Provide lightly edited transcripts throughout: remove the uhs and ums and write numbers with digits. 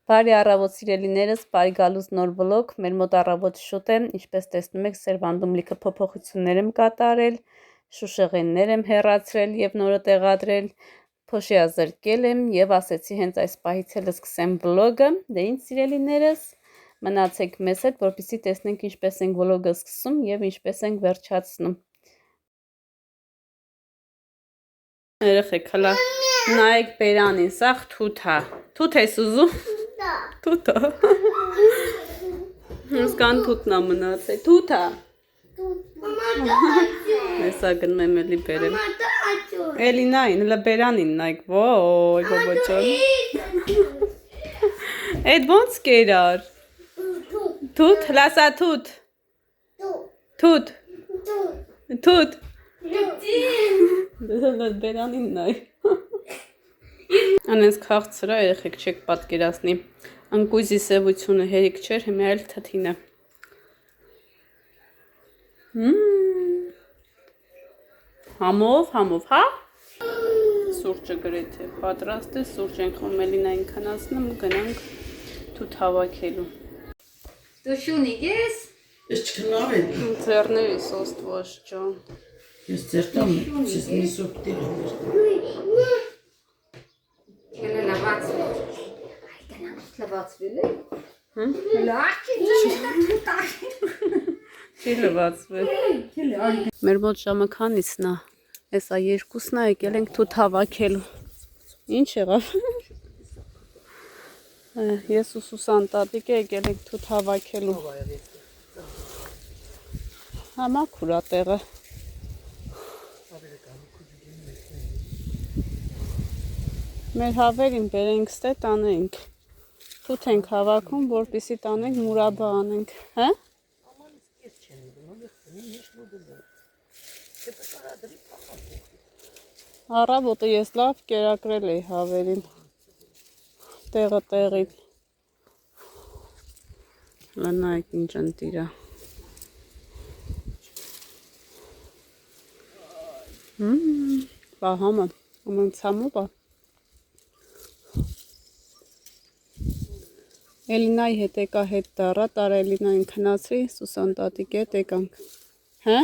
Բարի առավոտ սիրելիներս, բարի գալուց նոր վլոգ, մեր մոտ առավոտ շուտ է, ինչպես տեսնում եք, սերվանդում լիքը փոփոխություններ եմ կատարել, շուշեղեններ եմ հեռացրել եւ նորը տեղադրել, փոշի ազրկել եմ եւ ասեցի հենց այս պահից էլ սկսեմ վլոգը, դե ինչ սիրելիներս, մնացեք մեզ հետ, որպեսզի տեսնենք ինչպես ենք վլոգը սկսում եւ ինչպես ենք վերջացնում։ Երեխեք, հլա նայեք բերանին, սաղ թութ է, թութ ես ուզում։ Թութը։ Իսկան թութն է մնացել, թութ է։ Հեսա գնում եմ էլի բերել։ Էլի նայն, հլա բերանին նայք, ոյ, բոբոչոն։ Էդ ոնց կերար։ Թութ, հլա սա թութ։ Թութ։ Թութ։ Դե բերանին նայ։ Անենց քաղցրա երեխեք չեք պատկերացնի, ընկույզի սևությունը հերիք չէր, հիմա էլ թթին է։ Համով, հա? Սուրճը գրեթե պատրաստ է, սուրճ ենք խոմելին այնքանացնում, գնանք թութ հավաքելու։ Դու շունի ես։ Ես չքնավ եմ։ Ձեռներիս ոստվոշ ջան։ Ես ձերտամ եմ, ես մի սոպ տեղ եմ։ Ele lavați-l. Haide, n-am lavați-l. Չի լվացվել։ Մեր մոտ ժամը քանիսն է։ Էսա երկուսն է, եկել ենք թութ հավաքելու։ Ինչ եղավ։ Ես ու Սուսան տատիկը եկել ենք թութ հավաքելու։ Համակուր է տեղը։ Մեր հավերին բերենք ստե տանենք, թութ ենք հավաքում, որպեսի տանենք մուրաբա անենք, հա? Առավոտը ես լավ կերակրել էի հավերին, տեղը տեղին, լնայք ինչ ընտիրա, բահամը, ամենցամով է, Էլինայի հետ եկա հետ դառա, տարա Էլինային քնացրի, Սուսան տատիկի հետ եկանք, հա?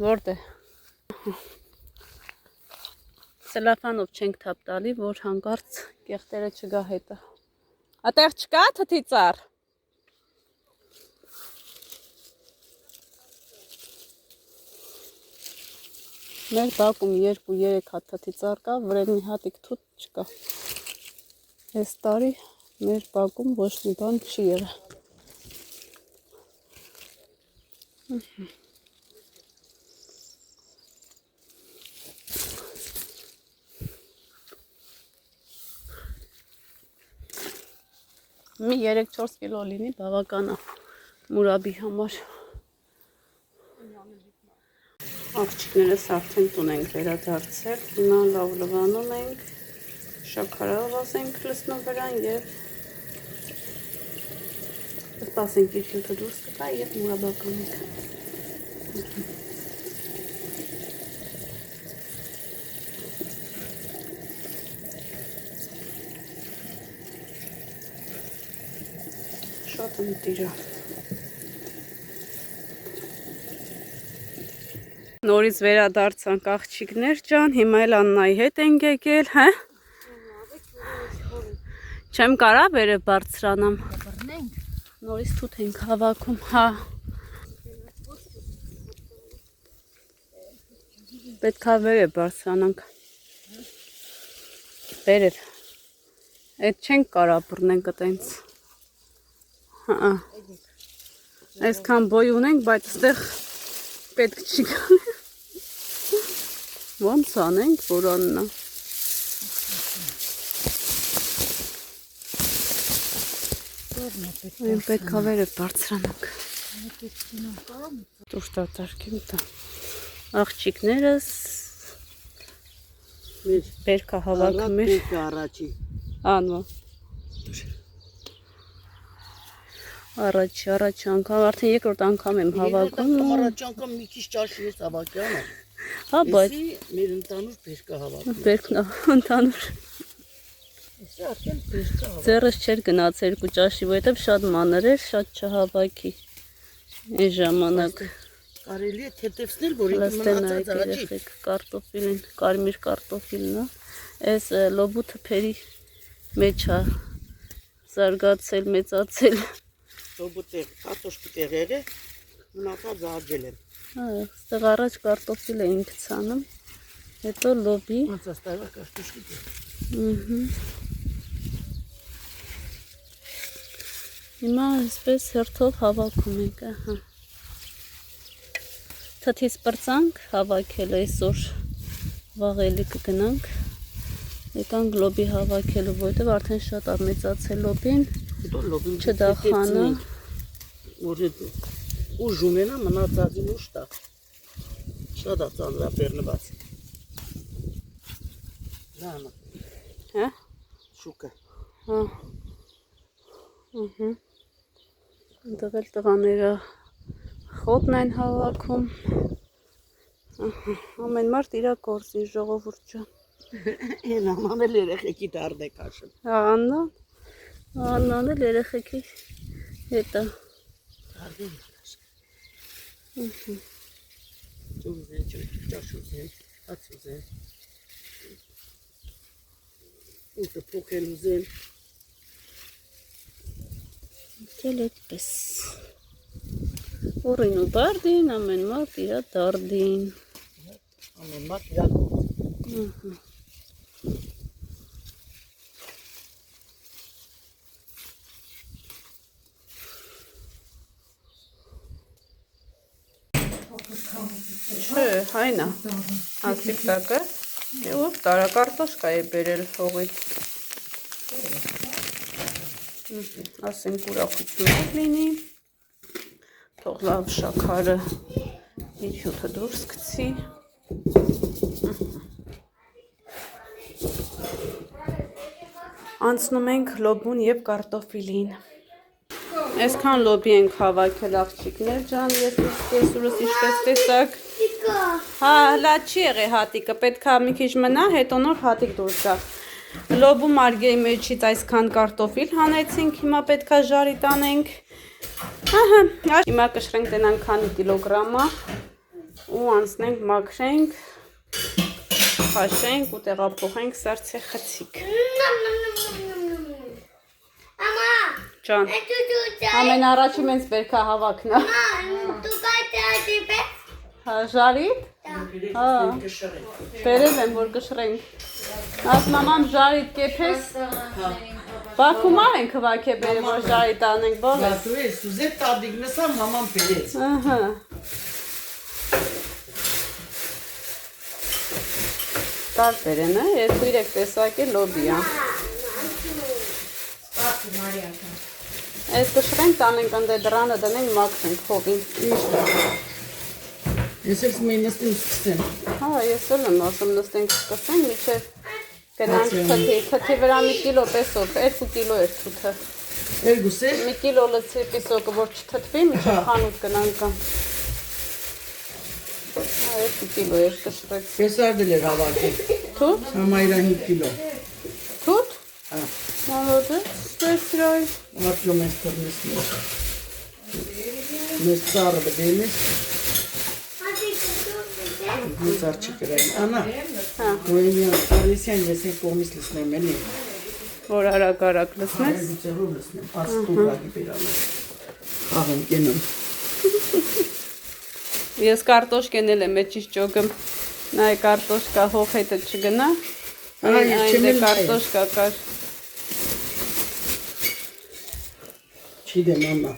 Որտե՞։ Սելոֆանով չենք թափ տալի, որ հանկարծ կեղտերը չգա հետը։ Ատեղ չկա թթի ծառ։ Մեր բակում 2-3 հատ թթի ծառ կա, վրան մի հատիկ թութ չկա։ Այս տարի մեր բակում ոչ մի բան չի եղել։ Մի 3-4 կիլո լինի բավական է մուրաբի համար։ Աղջիկներս արդեն տուն ենք վերադարձել, հիմա լավ լվանում ենք, շաքարավազ ենք լցնում վրան և սպասենք իր հյութը դուրս կտա և մուրաբա կանենք։ Շատ ընտիր է։ Նորից վերադարձանք աղջիկներ ջան, հիմա էլ Աննայի հետ ենք եկել, հա? Չեմ կարա վերև բարձրանամ։ Նորից թութ ենք հավաքում, հա։ Պետք է վերև բարձրանանք։ Վերև։ Այդ չենք կարա բռնենք այտենց։ Հա։ Այսքան բոյ ունենք, բայց այստեղ պետք չի գան։ Ոնց անենք, որ աննա։ Այն պետք է վերև բարձրանանք։ Դուրս դատարկեմ տա։ Աղջիկներս բերքա հավաքում էր։ Անվա։ Առաջ անգամ, արդեն երկրորդ անգամ եմ հավաքում։ Առաջ անգամ մի քիչ ճաշի ես հավաքյանը։ Հա, բայց Էսի մեր ընտանուր բերկա հավաքում։ բերքն ընդհանուր Էսի արդեն բերկա հավաքում։ ձեռս չէր գնաց երկու ճաշի, որովհետև շատ մանր էր, շատ չհավաքի այն ժամանակ։ Կարելի է թեթևցնել, որ ինքը Լստենայք մնացած աճի։ երեխեք կարտոֆիլին, կարմիր կարտոֆիլն է։ Այս լոբու թփերի մեջ է զարգացել, մեծացել։ Սոբուտեղ, կարտոշկի տեղերը մնացած աճել են։ Հա, այստեղ առաջ կարտոֆիլ էին գցանում, հետո լոբի։ Մնացած տարվա կարտոշկի տեղ։ Հիմա այսպես հերթով հավաքում ենք, ահա։ Թթից պրծանք հավաքել այսօր, վաղելի կգնանք, եկանք լոբի հավաքելու, որովհետև արդեն շատ մեծացել լոբին, չդախանա։ Որ ուժ ունենա մնացածին ուժ տա։ Շատ է ծանրաբեռնված։ Լանա, Հա։ շուկը։ Հա։ Այնտեղ էլ տղաները խոտն են հավաքում։ Ամեն մարդ իր գործի ժողովուրդ ջան։ Են աման էլ երեխեքի դարդ է կաշում։ Հա, Աննան էլ երեխեքի հետ է։ Դարդ է կաշում։ Ճուզեն, ճաշուզեն, ացուզեն։ Ուտը փոքել ուզեն։ Էլ այդպես։ Օրին ու բարդին, ամեն մարդ իր դարդին։ Ամեն մարդ իր գործ։ Չէ, հայնա, ասիկ տակը, ու տարա կարտոշկա է բերել հողից։ Ասենք ուրախություններ լինի, թող լավ շաքարը իր հյութը դուրս գցի։ Անցնում ենք լոբուն և կարտոֆիլին։ Այսքան լոբի ենք հավաքել աղջիկներ ջան, ես կեսուրս ինչպես տեսակ։ Հա, հլա չի եղե հատիկը, պետք է մի քիչ մնա, հետո նոր հատիկ դուրս գա։ Լոբու մարգերի մեջից այսքան կարտոֆիլ հանեցինք, հիմա պետք է ժարի տանենք։ Ահա, հիմա կշռենք տենան քանի կիլոգրամա ու անցնենք մաքրենք, խաշենք ու տեղափոխենք սարցե խցիկ։ Ջան, ամեն առաջի մենց բերքա հավակնա։ Հա, ժարիտ? Հա, բերել եմ, որ կշռենք։ Աս մաման ժարիտ կեփես։ Բաքումա ենք հվաք է բերել, որ ժարիտ անենք, բողես։ Դու ես, ուզետ տադիգնեսա մաման բերեց։ Ահա։ Տարբեր են, երկու իրեք տեսակ է լոբի է։ Այս կշռենք տանենք ընդե դրանը դնենք մաքրենք հովին։ Ես էլ սմեի նստին սկսեմ։ Հա, ես էլ եմ ասում նստենք սկսենք, միջև գնանք թթի վրա մի կիլո պեսոք, 2 կիլո էր թութը։ Երգուս է։ Մի կիլո լցի պիսոկը, որ չթթվի, միջև խանութ գնանք կան։ Հա, 2 կիլո էր կշռեք։ Կեսարդել էր հավաքի։ Թութ։ Համայրա 5 կիլո։ Թութ։ Հա։ Մալոդը, սպեսրայ։ Ատյոմ ես թրնես մեր։ Մեզ ծարը բդել ես։ Մեզ արջի կրային։ Անա, Ռոյմյան, Արիսյան ես են կողմիս լսնեմ են է։ Որ արագ լսնես։ Գուցերով լսնեմ, աստուղրագի բերանում։ Աղեմ կենում։ Ես կարտոշկեն եմ էջից ճոգում, նայ կարտոշկա հող հետը չգնա, այն դե կարտոշկա կար։ Չիդեմ ամա,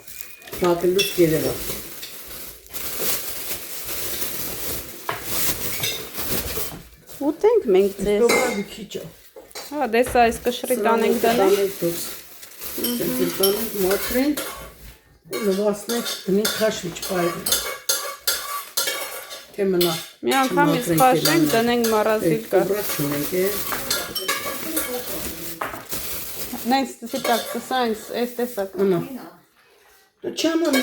պակլուս կերևա։ Ուտենք մենք ձեզ։ Ստոպրագի քիչա։ Հա, դեսա այս կշռի տանենք դնենք։ Սենցել տանենք, մատրենք, ու նվասնենք, դնենք խաշվիչ պայրին։ Թե մնա։ Մի անգամ իսկ խաշենք, դնենք մարազիլկա։ Ստոպրագ չունենք է։ Նենց տակ տսանց, այս տեսակ։ Անա։ Չանան։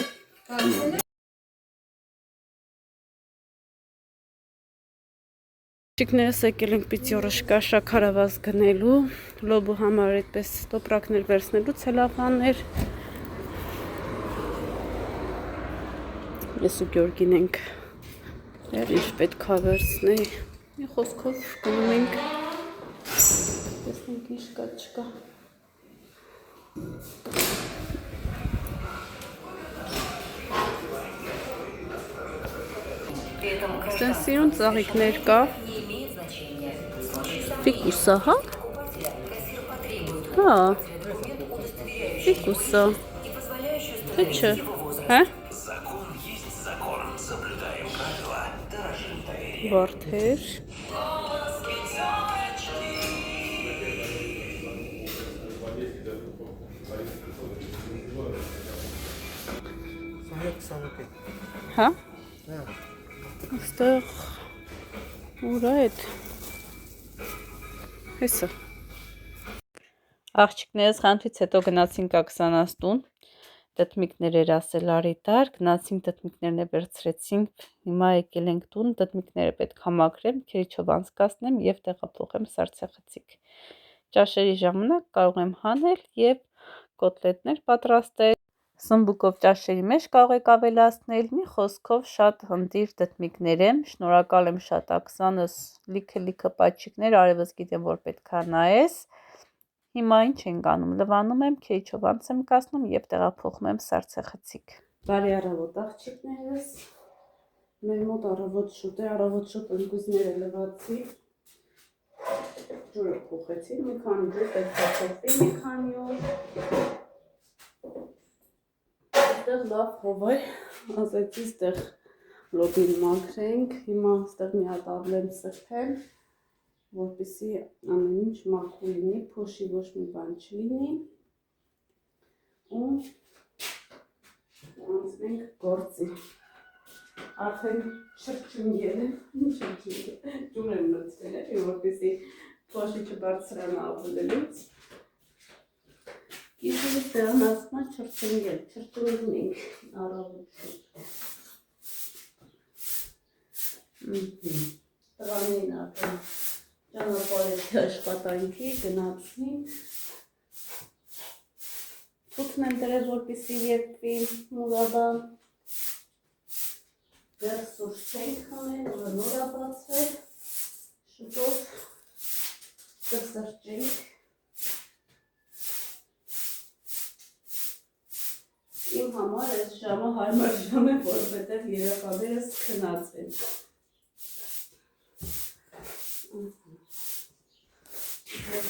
Աղջիկներս եկել ենք պիցյորոշկա շաքարավազ գնելու, լոբու համար այդպես տոպրակներ վերցնելու ցելոֆաններ։ Ես ու Գյորգին ենք ինչ պետք է վերցնեի։ Մի խոսքով գնում ենք, տեսնենք ինչ կա չկա։ Ստեն սիրուն ծաղիկներ կա։ Ֆիկուսա, հա? Հա։ Ֆիկուսա։ Թե չէ, հա? Վարդեր։ Հա? Այստեղ ուր է այդ հեսը։ Աղջիկներս խանութից հետո գնացինք Աքսանաս տուն, դդմիկներ էր ասել Արիտար, գնացինք դդմիկներն վերցրեցինք, հիմա եկել ենք տուն, դդմիկները պետք է մաքրեմ, քերիչով անցկացնեմ եւ տեղափոխեմ Սարցախցիկ։ Ճաշերի ժամանակ կարող եմ հանել եւ կոտլետներ պատրաստել։ Սմբուկով ճաշերի մեջ կարող եք ավելացնել, մի խոսքով շատ հնդիր դդմիկներ եմ, շնորհակալ եմ շատ Աքսանս, լիքը պաչիկներ, արևս գիտեմ որ պետք է նայես։ Հիմա ինչ ենք անում, լվանում եմ, քեիչով անց եմ կացնում եւ տեղափոխում եմ Սարցախցիկ։ Բարի առավոտ աղջիկներս, մեր մոտ առավոտ շուտ ընկույզները լվացի, ջուրը փոխեցի, մի քանի ջուր պետք է փոխվի, մի քանի օր։ Այստեղ լավ հով է, ասեցի ստեղ լոբին մաքրենք, հիմա ստեղ մի հատ ալեմ սրբեմ, որպեսզի ամեն ինչ մաքուր լինի, փոշի ոչ մի բան չլինի ու անցնենք գործի։ Արդեն չրչունգել եմ, ջուր եմ լցրել եմ, որպեսզի փոշի չբարձրանա ավելելուց։ Իսկ տեղն ասում է չրչունգել, չրչունգում ենք առավոտ շուտ։ Տղաներին արդեն ճանապարհեցի աշխատանքի, գնացին։ Թութն եմ դրել, որպեսզի եփվի մուրաբա։ Դեռ սուրճ չենք խմել, որը նոր է բացվել, շուտով կսրճենք։ Իմ համար այս ժամը հարմար ժամ է, որովհետև երեխաներս քնած են։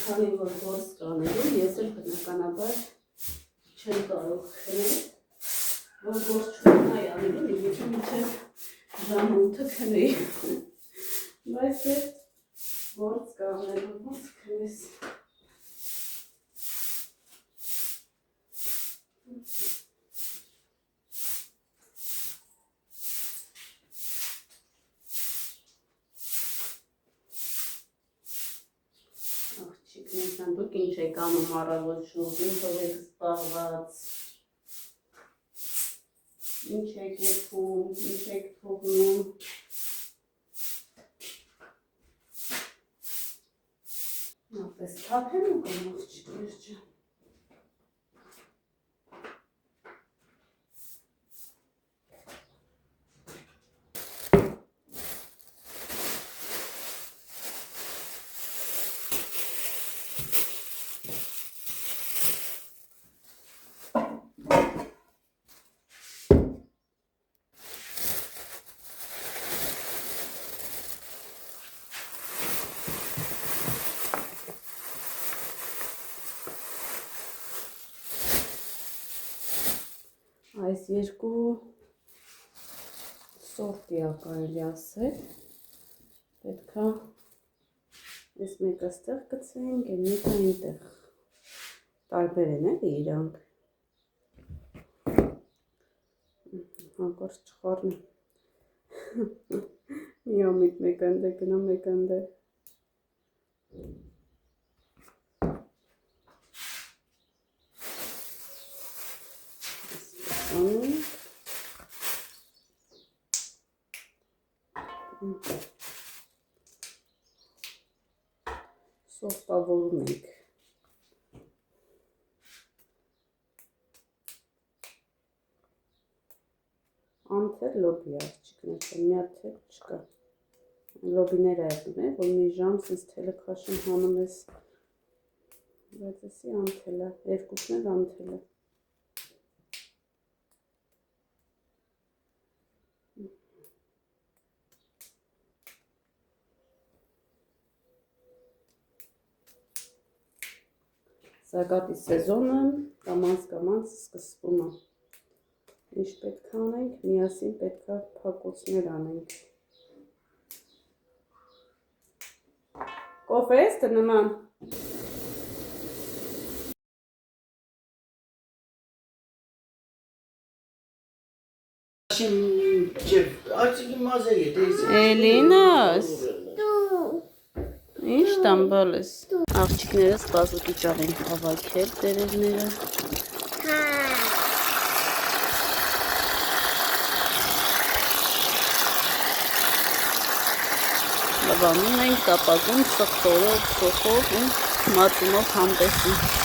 Քանի որ գործ կանելու, ես էլ բնականաբար չեմ կարող քնել, որ գործ չունենայի անելու, եթե մինչև ժամը 8-ը քնեի։ Բայց է գործ կանելու, ոնց քնես։ Դուք ինչ եք անում առավոտ շուտ, ինչով եք զբաղված, ինչ եք եփում, ինչ եք թողնում։ Նապես թափեմ ու կամ աղջիկներ ջան։ Այս երկու սորտի է կարելի ասել, պետք է այս մեկը ստեղ գցենք, այն մեկը այնտեղ, տարբեր են էլի իրանք, հանկարծ չխառնեմ, մի ամիտ մեկ այնտեղ գնա, մեկ այնտեղ, ապավորում ենք։ Անթեր լոբի աղջիկներ, մի հատ թել չկա։ Լոբիները եղնում է, որ մի ժամ սենց թելը քաշում հանում ես, բայց էսի անթել է, երկուսն էլ անթել է։ Սակատի սեզոնը կամանց սկսվում է։ Ինչ պետք է անենք, միասին պետք է փակոցներ անենք։ Կոֆե ես տնման։ Արտիկի մազը է, դեզի։ Էլինաս։ Ինչ տամբալ ես։ Աղջիկներս բազուկի ճաղ են հավաքել տերևները։ Լավանում ենք տապակում սխտորով, սոխով ու մածունով համտեսում։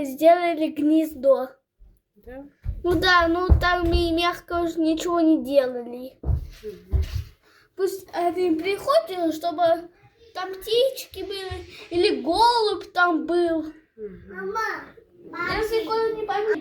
Сделали гнездо. Да? Ну да, ну там и мягко уже ничего не делали. Пусть они приходят, чтобы там птички были, или голубь там был. Мама, я никуда не пойму.